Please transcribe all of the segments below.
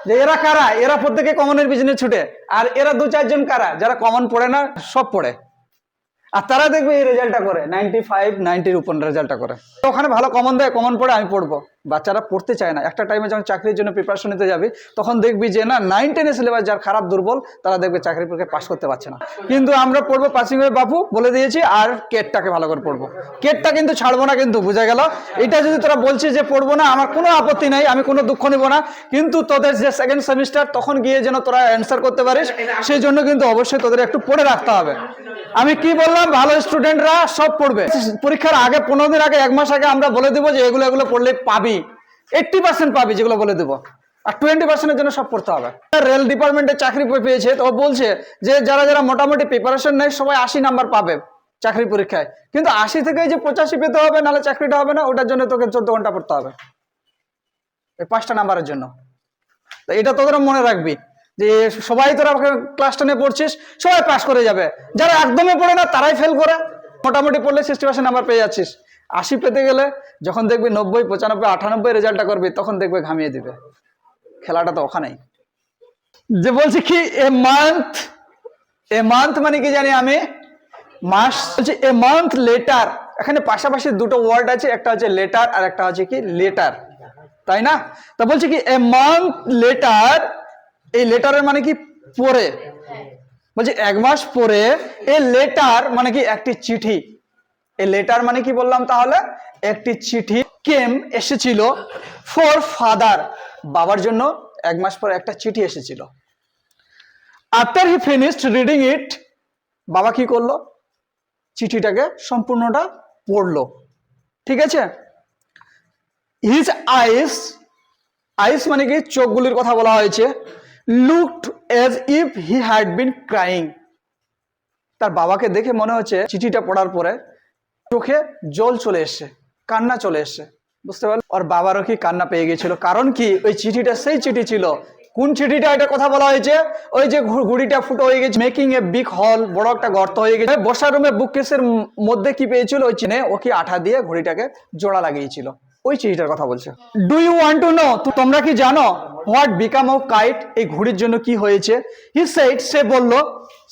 যে এরা কারা, এরা প্রত্যেকে কমনের পিছনে ছুটে, আর এরা 2-4 জন কারা যারা কমন পড়ে না, সব পড়ে, আর তারা দেখবে এই রেজাল্টটা করে 95, 90-র উপর রেজাল্টটা করে। ওখানে ভালো কমন দেয়, কমন পড়ে, আমি পড়বো। বাচ্চারা পড়তে চায় না। একটা টাইমে যখন চাকরির জন্য প্রিপারেশন নিতে যাবি, তখন দেখবি যে না 9-10 সিলেবাস যার খারাপ দুর্বল, তারা দেখবে চাকরির পরীক্ষায় পাস করতে পারছে না। কিন্তু আমরা পড়বো পাসিং হয়ে বাপু বলে দিয়েছি, আর কেটটাকে ভালো করে পড়বো। কেটটা কিন্তু ছাড়বো না, কিন্তু বুঝা গেল। এটা যদি তোরা বলছিস যে পড়বো না, আমার কোনো আপত্তি নাই, আমি কোনো দুঃখ নিব না, কিন্তু তোদের যে সেকেন্ড সেমিস্টার তখন গিয়ে যেন তোরা অ্যান্সার করতে পারিস, সেই জন্য কিন্তু অবশ্যই তোদের একটু পড়ে রাখতে হবে। আমি কি বললাম, ভালো স্টুডেন্টরা সব পড়বে। পরীক্ষার আগে 15 দিন আগে, 1 মাস আগে আমরা বলে দেবো যে এগুলো এগুলো পড়লে পাবি, 80% পাবি, যেগুলো বলে দেবো। আর 20%-এর জন্য সব পড়তে হবে। রেল ডিপার্টমেন্টে চাকরি পেয়েছে, তো বলছে যে যারা যারা মোটামুটি প্রিপারেশন নেয় সবাই 80 নাম্বার পাবে চাকরি পরীক্ষায়, কিন্তু 80 থেকে যে 85 পেতে হবে, নাহলে চাকরিটা হবে না। ওটার জন্য তোকে 14 ঘন্টা পড়তে হবে, এই 5টা নাম্বারের জন্য। তো এটা তোদের মনে রাখবি যে সবাই তোরা ক্লাস 10-এ পড়ছিস, সবাই পাস করে যাবে। যারা একদমই পড়ে না তারাই ফেল করে। মোটামুটি পড়লে 60% নাম্বার পেয়ে যাচ্ছিস। 80 পেতে গেলে যখন দেখবি 90, 95, 98 রেজাল্টটা করবি, তখন দেখবে ঘামিয়ে দিবে। খেলাটা তো ওখানেই। যে বলছি কি এ মান্থ মানে কি জানি আমি, মাস। বলছি এ মান্থ লেটার, এখানে পাশাপাশি দুটো ওয়ার্ড আছে, একটা হচ্ছে লেটার আর একটা হচ্ছে কি লেটার, তাই না? তা বলছি কি এ মান্থ লেটার, এই লেটারের মানে কি পরে, বলছি 1 মাস পরে। এ লেটার মানে কি একটি চিঠি। এ লেটার মানে কি বললাম তাহলে, একটি চিঠি। কেম এসেছিল, ফর ফাদার, বাবার জন্য 1 মাস পরে একটা চিঠি এসেছিল। আফটার হি ফিনিশড রিডিং ইট, বাবা কি করলো, চিঠিটাকে সম্পূর্ণটা পড়লো, ঠিক আছে। হিজ আইস, আইস মানে কি চোখগুলির কথা বলা হয়েছে। Looked age if he had been crying, তার বাবাকে দেখে মনে হচ্ছে চিঠিটা পড়ার পরে চোখে জল চলে এসছে, কান্না চলে এসছে, বুঝতে পারলো। ওর বাবারও কি কান্না পেয়ে গেছিল, কারণ কি ওই চিঠিটা সেই চিঠি ছিল। কোন চিঠিটা, এটা কথা বলা হয়েছে, ওই যে ঘুড়িটা ফুটো হয়ে গেছে, মেকিং এ বিগ হল, বড় একটা গর্ত হয়ে গেছে। বসার রুমে বুককেসের মধ্যে কি পেয়েছিল, ওই চিনে ও কি আঠা দিয়ে ঘড়িটাকে জোড়া লাগিয়েছিল, ওই চিঠিটার কথা বলছে। Do you want to know, তোমরা কি জানো, হোয়াট বিকাম অফ কাইট, এই ঘড়ির জন্য কি হয়েছে। হি সেড, সে বলল,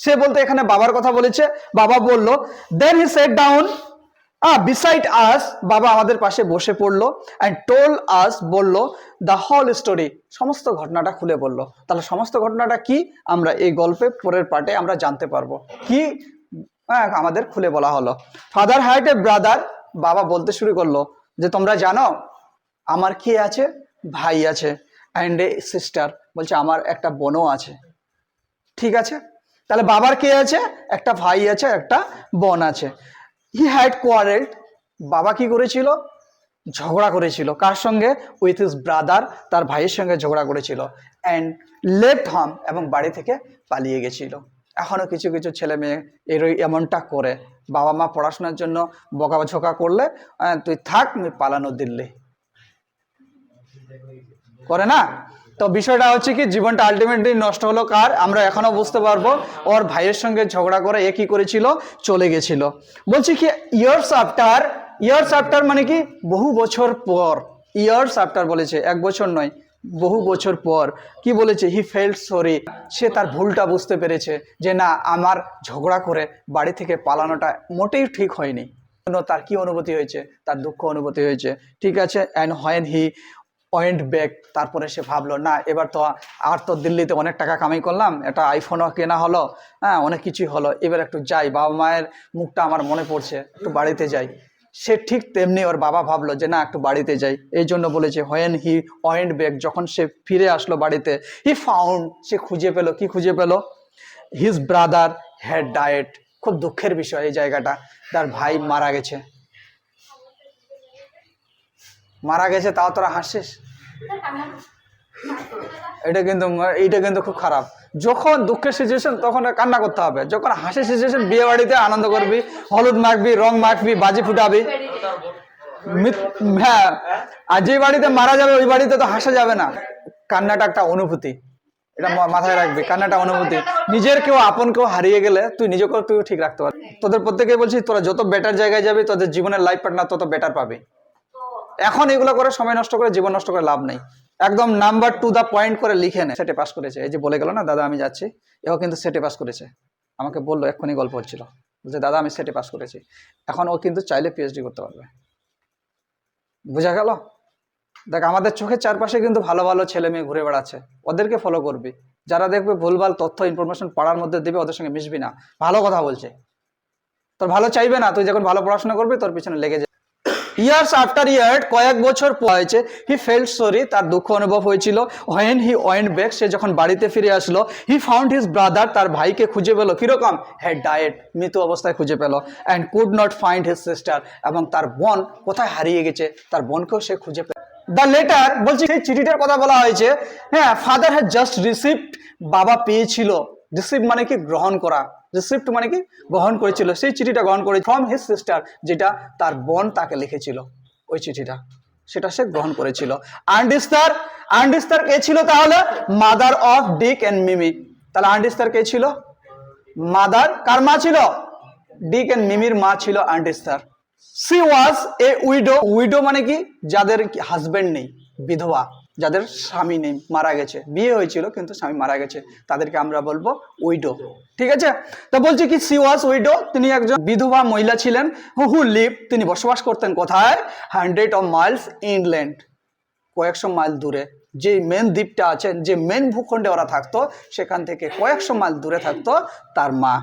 সে বলতে এখানে বাবার কথা বলেছে। বাবা বলল, দেন হি সেট ডাউন বিসাইড আস, বাবা আমাদের পাশে বসে পড়লো। অ্যান্ড টোল আস, বললো দ্য হোল স্টোরি, সমস্ত ঘটনাটা খুলে বললো। তাহলে সমস্ত ঘটনাটা কি, আমরা এই গল্পে পরের পার্টে আমরা জানতে পারবো কি, আমাদের খুলে বলা হলো। ফাদার হ্যাড এ ব্রাদার, বাবা বলতে শুরু করলো যে তোমরা জানো আমার কি আছে, ভাই আছে। অ্যান্ড এ সিস্টার, বলছে আমার একটা বোনও আছে, ঠিক আছে। তাহলে বাবার কে আছে, একটা ভাই আছে, একটা বোন আছে। হি হ্যাড কোয়ারেলড, বাবা কি করেছিল, ঝগড়া করেছিল, কার সঙ্গে, উইথ হিজ ব্রাদার, তার ভাইয়ের সঙ্গে ঝগড়া করেছিল। অ্যান্ড লেফট হোম, এবং বাড়ি থেকে পালিয়ে গেছিল। এখনো কিছু কিছু ছেলে মেয়ে এমনটা করে, বাবা মা পড়াশোনার জন্য বকাঝকা করলে তুই থাক, আমি পালানো দিল্লি, করে না। তো বিষয়টা হচ্ছে কি, জীবনটা আলটিমেটলি নষ্ট হলো কার, আমরা এখনো বুঝতে পারবো। ওর ভাইয়ের সঙ্গে ঝগড়া করে এ কি করেছিল, চলে গেছিল। বলছি কি ইয়ার্স আফটার, ইয়ার্স আফটার মানে কি বহু বছর পর। ইয়ার্স আফটার বলেছে, 1 বছর নয়, বহু বছর পর। কি বলেছে, হি ফেল্ট সরি, সে তার ভুলটা বুঝতে পেরেছে যে না, আমার ঝগড়া করে বাড়ি থেকে পালানোটা মোটেই ঠিক হয়নি। তার কি অনুভূতি হয়েছে, তার দুঃখ অনুভূতি হয়েছে, ঠিক আছে। And when he went back, তারপরে সে ভাবলো না, এবার তো আর তো দিল্লিতে অনেক টাকা কামাই করলাম, একটা আইফোনও কেনা হলো, হ্যাঁ অনেক কিছুই হলো, এবার একটু যাই, বাবা মায়ের মুখটা আমার মনে পড়ছে, একটু বাড়িতে যাই। সে ঠিক তেমনি ওর বাবা ভাবলো যে না, একটু বাড়িতে যাই। এই জন্য বলেছে হোয়েন হি ওয়েন্ট ব্যাক, যখন সে ফিরে আসলো বাড়িতে। হি ফাউন্ড, সে খুঁজে পেলো, কি খুঁজে পেলো, হিজ ব্রাদার হ্যাড ডায়েড। খুব দুঃখের বিষয় এই জায়গাটা, তার ভাই মারা গেছে। মারা গেছে, তাও তোরা হাসিস, এটা কিন্তু খুব খারাপ। যখন দুঃখের সিচুয়েশন তখন কান্না করতে হবে, যখন হাসির সিচুয়েশন বিয়ে বাড়িতে আনন্দ করবি, হলুদ মাখবি, রং মাখবি, বাজি ফুটাবি, হ্যাঁ। আর যে বাড়িতে মারা যাবে ওই বাড়িতে তো হাসা যাবে না। কান্নাটা একটা অনুভূতি, এটা মাথায় রাখবি, কান্নাটা অনুভূতি। নিজের কেউ আপন কেউ হারিয়ে গেলে তুই নিজেকেও তুই ঠিক রাখতে পারবি। তোদের প্রত্যেকে বলছি, তোরা যত বেটার জায়গায় যাবি, তোদের জীবনের লাইফ পার্টনার তত বেটার পাবি। এখন এগুলো করে সময় নষ্ট করে জীবন নষ্ট করে লাভ নেই। একদম নাম্বার টু দা পয়েন্ট করে লিখে নে। সেটে পাস করেছে, এই যে বলে গেল না দাদা আমি যাচ্ছি, এও কিন্তু সেটে পাস করেছে। আমাকে বললো এক্ষুনি গল্প হচ্ছিল যে দাদা আমি সেটে পাস করেছি। এখন ও কিন্তু চাইলে পিএইচডি করতে পারবে। বোঝা গেল? দেখ আমাদের চোখের চারপাশে কিন্তু ভালো ভালো ছেলে মেয়ে ঘুরে বেড়াচ্ছে, ওদেরকে ফলো করবি। যারা দেখবে ভুলভাল তথ্য ইনফরমেশন পাড়ার মধ্যে দিবে, ওদের সঙ্গে মিশবি না। ভালো কথা বলছে, তোর ভালো চাইবে না, তুই যখন ভালো পড়াশোনা করবি তোর পিছনে লেগে যাবে। ইয়ার্স আফটার ইয়ার, কয়েক বছর হয়েছে, হি ফেল্ট সরি, তার দুঃখ অনুভব হয়েছিল। হোয়েন হি ওয়েন্ট ব্যাক, সে যখন বাড়িতে ফিরে আসলো, হি ফাউন্ড হিজ ব্রাদার, তার ভাইকে খুঁজে পেলো। কিরকম? হ্যাড ডায়েড, মৃত অবস্থায় খুঁজে পেলো। And could not find his sister, এবং তার বোন কোথায় হারিয়ে গেছে, তার বোনকেও সে খুঁজে পেল। দ্য লেটার, বলছি সেই চিঠিটার কথা বলা হয়েছে। হ্যাঁ, ফাদার হ্যাড জাস্ট রিসিভড, বাবা পেয়েছিল। রিসিভ মানে কি? গ্রহণ করা। রিসিপ্ট মানে কি? গ্রহণ করেছিল। সেই চিঠিটা গ্রহণ করে ফ্রম হিজ সিস্টার, যেটা তার বোন তাকে লিখেছিল, ওই চিঠিটা, সেটা সে গ্রহণ করেছিল। আন্ডিস্টার, আন্ডিস্টার কে ছিল তাহলে? মাদার অফ ডিক এন্ড মিমি। তাহলে আন্ডিস্টার কে ছিল? মাদার, কার মা ছিল? ডিক এন্ড মিমির মা ছিল আন্ডিস্টার। She was a widow. Widow মানে কি? যাদের হাজবেন্ড নেই, বিধবা, যাদের স্বামী নেই, মারা গেছে, বিয়ে হয়েছিল কিন্তু স্বামী মারা গেছে, তাদেরকে আমরা বলবো উইডো। ঠিক আছে? তো বলছি কি, সি ওয়াজ উইডো, তিনি একজন বিধবা মহিলা ছিলেন। হু লিভ, তিনি বসবাস করতেন কোথায়? 100 মাইলস ইনল্যান্ড, কয়েকশো মাইল দূরে। যে মেন দ্বীপটা আছে, যে মেন ভূখণ্ডে ওরা থাকতো, সেখান থেকে কয়েকশো মাইল দূরে থাকতো তার মা।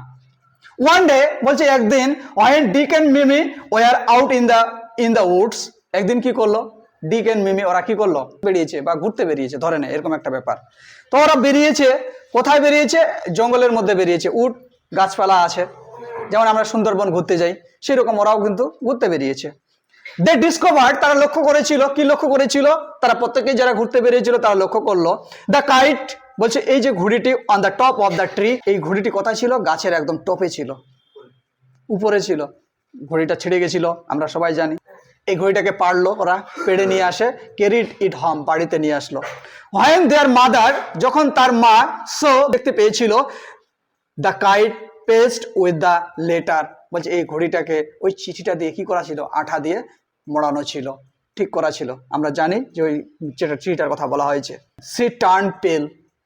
ওয়ান ডে, বলছে একদিন, when Dick and Mimi were out in the woods, একদিন কি করলো? ডিক এন্ড মিমি ওরা কি করলো? বেরিয়েছে বা ঘুরতে বেরিয়েছে, ধরে নে এরকম একটা ব্যাপার। তো ওরা বেরিয়েছে, কোথায় বেরিয়েছে? জঙ্গলের মধ্যে বেরিয়েছে। উড, গাছপালা আছে, যেমন আমরা সুন্দরবন ঘুরতে যাই, সেরকম ওরাও কিন্তু ঘুরতে বেরিয়েছে। দে ডিসকভার্ড, তারা লক্ষ্য করেছিল। কি লক্ষ্য করেছিল? তারা প্রত্যেকেই যারা ঘুরতে বেরিয়েছিল তারা লক্ষ্য করলো, দ্য কাইট, বলছে এই যে ঘুড়িটি, on the top of the tree, এই ঘুড়িটি কোথায় ছিল? গাছের একদম টপে ছিল, উপরে ছিল। ঘড়িটা ছিঁড়ে গেছিল, আমরা সবাই জানি। এই ঘড়িটাকে পারলো ওরা, পেড়ে নিয়ে আসে, ক্যারিড ইট হোম, বাড়িতে নিয়ে আসলো। হোয়েন দেয়ার মাদার, যখন তার মা, সো দেখতে পেয়েছিল, the kite paste with the letter, বলছে এই ঘড়িটাকে ওই চিঠিটা দিয়ে কি করা ছিল? আঠা দিয়ে মোড়ানো ছিল, ঠিক করা ছিল। আমরা জানি যে ওই যেটা চিঠিটার কথা বলা হয়েছে। সি টার্ন পেল,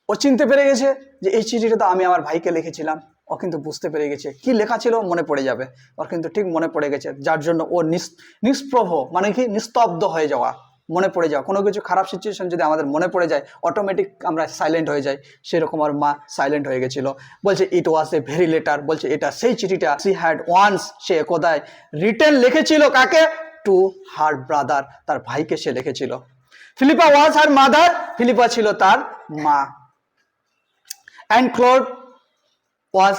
ও চিনতে পেরে গেছে যে এই চিঠিটা তো আমি আমার ভাইকে লিখেছিলাম। ও কিন্তু বুঝতে পেরে গেছে কি লেখা ছিল, মনে পড়ে যাবে ওর, কিন্তু ঠিক মনে পড়ে গেছে। যার জন্য ও নিষ্প্রভ, মানে কি? নিস্তব্ধ হয়ে যাওয়া, মনে পড়ে যাওয়া। কোনো কিছু খারাপ সিচুয়েশন যদি আমাদের মনে পড়ে যায়, অটোমেটিক আমরা সাইলেন্ট হয়ে যাই, সেরকম আর মা সাইলেন্ট হয়ে গেছিল। বলছে ইট ওয়াজ এ ভেরি লেটার, বলছে এটা সেই চিঠিটা, সি হ্যাড ওয়ান্স, সে একদায় রিটেন লিখেছিল, কাকে? টু হার ব্রাদার, তার ভাইকে সে লিখেছিল। Philippa was her mother, Philippa ছিল তার মা। And Claude was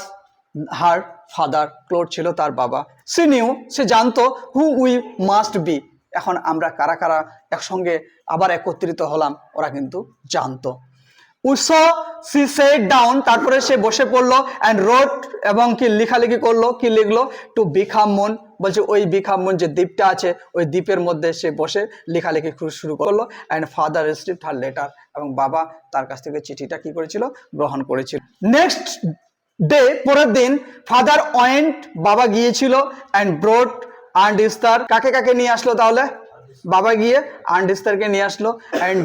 her father, Claude ছিল তার বাবা। সি নিউ, সে জানতো, হু উই মাস্ট বি, এখন আমরা কারা কারা একসঙ্গে আবার একত্রিত হলাম, ওরা কিন্তু জানতো। উসো সি সেট ডাউন, তারপরে সে বসে পড়লো, অ্যান্ড রোড, এবং কি লেখালেখি করলো, কি লিখলো? টু বিখাম মুন, বলছে ওই বিখাম মুন যে দ্বীপটা আছে, ওই দ্বীপের মধ্যে সে বসে লেখালেখি শুরু করলো। And father received her letter, এবং বাবা তার কাছ থেকে চিঠিটা কি করেছিল? গ্রহণ করেছিল। নেক্সট ডে, পরের দিন, ফাদার ওয়েন্ট, বাবা গিয়েছিল, অ্যান্ড ব্রড আন্ডিস্টার, কাকে কাকে নিয়ে আসলো তাহলে? বাবা গিয়ে আন্ডিস্টারকে নিয়ে আসলো, অ্যান্ড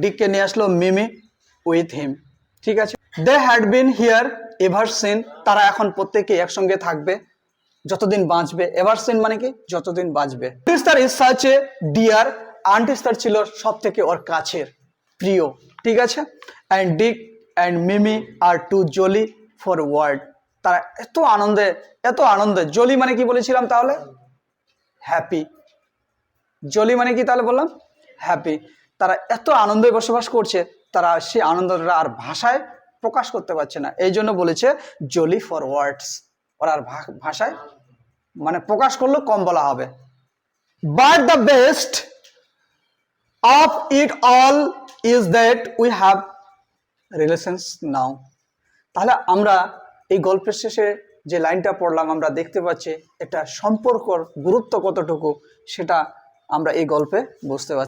ডিককে নিয়ে আসলো, মিমি উইথ হিম। ঠিক আছে? They had been here ever since, তারা এখন প্রত্যেকে একসঙ্গে থাকবে যতদিন বাঁচবে। এভার সিন মানে কি? যতদিন বাঁচবে। Aunt Esther is such a dear, Aunt Esther ছিল সব থেকে ওর কাছের, প্রিয়। ঠিক আছে? And Dick and Mimi are too jolly for word, তারা এত আনন্দে, জলি মানে কি বলেছিলাম তাহলে? হ্যাপি। জলি মানে কি তাহলে বললাম? হ্যাপি। তারা এত আনন্দে বসবাস করছে, তারা সেই আনন্দটা আর ভাষায় প্রকাশ করতে পারছে না, এই জন্য বলেছে জলি ফর ওয়ার্ডস, ওরা আর ভাষায় মানে প্রকাশ করলেও কম বলা হবে। But the best of it all is that we have relations now. তাহলে আমরা এই গল্পের শেষে যে লাইনটা পড়লাম, আমরা দেখতে পাচ্ছি একটা সম্পর্কর গুরুত্ব কতটুকু, সেটা আমরা এই গল্পে বুঝতে পারছি।